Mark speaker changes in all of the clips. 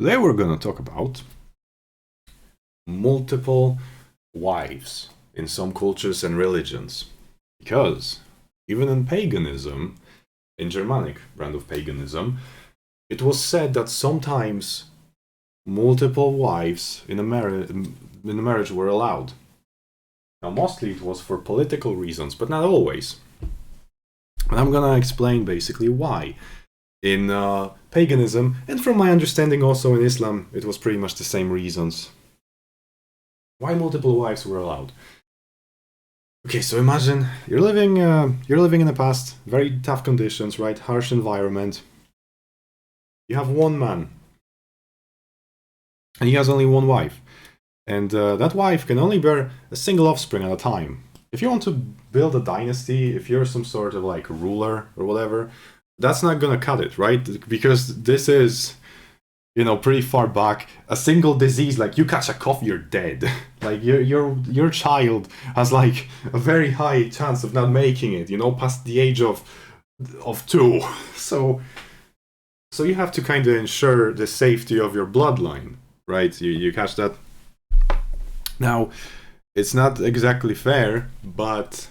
Speaker 1: Today we're gonna talk about multiple wives in some cultures and religions. Because even in paganism, in Germanic brand of paganism, it was said that sometimes multiple wives in a marriage were allowed. Now, mostly it was for political reasons, but not always. And I'm gonna explain basically why. In paganism, and from my understanding also in Islam, it was pretty much the same reasons. Why multiple wives were allowed? Okay, so imagine you're living in the past, very tough conditions, right? Harsh environment. You have one man, and he has only one wife, and that wife can only bear a single offspring at a time. If you want to build a dynasty, if you're some sort of like ruler or whatever, that's not gonna cut it, right? Because this is, pretty far back. A single disease, like you catch a cough, you're dead. Like your child has like a very high chance of not making it, past the age of 2. So you have to kind of ensure the safety of your bloodline, right? You catch that? Now, it's not exactly fair, but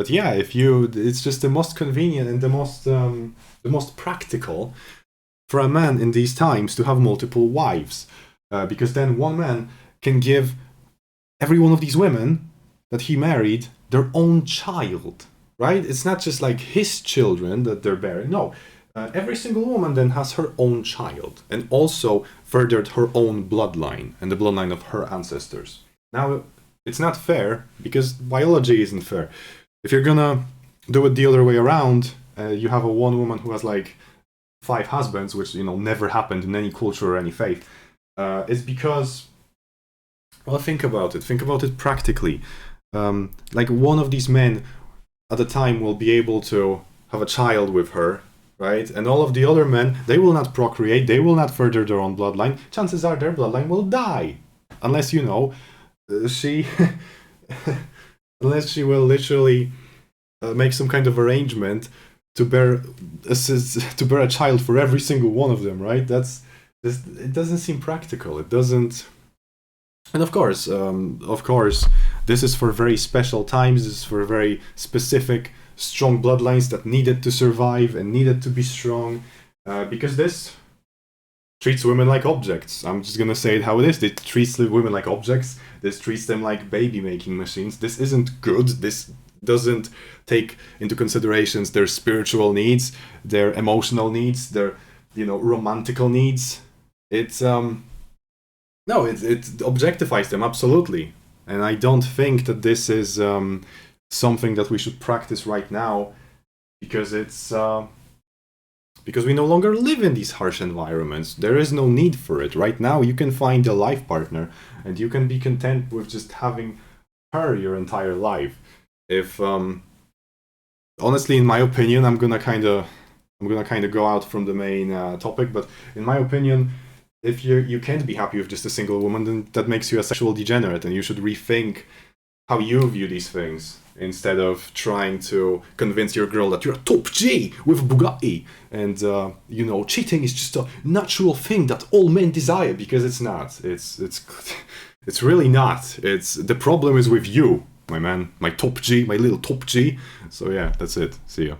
Speaker 1: yeah, it's just the most convenient and the most practical for a man in these times to have multiple wives, because then one man can give every one of these women that he married their own child, right? It's not just like his children that they're bearing. No, every single woman then has her own child and also furthered her own bloodline and the bloodline of her ancestors. Now, it's not fair because biology isn't fair. If you're gonna do it the other way around, you have a one woman who has like 5 husbands, which never happened in any culture or any faith. It's because, well, think about it practically. Like one of these men at a time will be able to have a child with her, right? And all of the other men, they will not procreate, they will not further their own bloodline. Chances are their bloodline will die, unless she unless she will literally make some kind of arrangement to bear a child for every single one of them, right? It doesn't seem practical. It doesn't. And of course, this is for very special times. This is for very specific, strong bloodlines that needed to survive and needed to be strong, because this treats women like objects. I'm just gonna say it how it is. It treats women like objects. This treats them like baby-making machines. This isn't good. This doesn't take into considerations their spiritual needs, their emotional needs, their romantical needs. It objectifies them absolutely, and I don't think that this is something that we should practice right now, because because we no longer live in these harsh environments. There is no need for it. Right now, you can find a life partner, and you can be content with just having her your entire life. If honestly, in my opinion, I'm gonna kind of go out from the main topic, but in my opinion, if you can't be happy with just a single woman, then that makes you a sexual degenerate, and you should rethink how you view these things instead of trying to convince your girl that you're a top G with Bugatti, and cheating is just a natural thing that all men desire, because it's not. It's really not. The problem is with you, my man, my top G, my little top G. So yeah, that's it. See ya.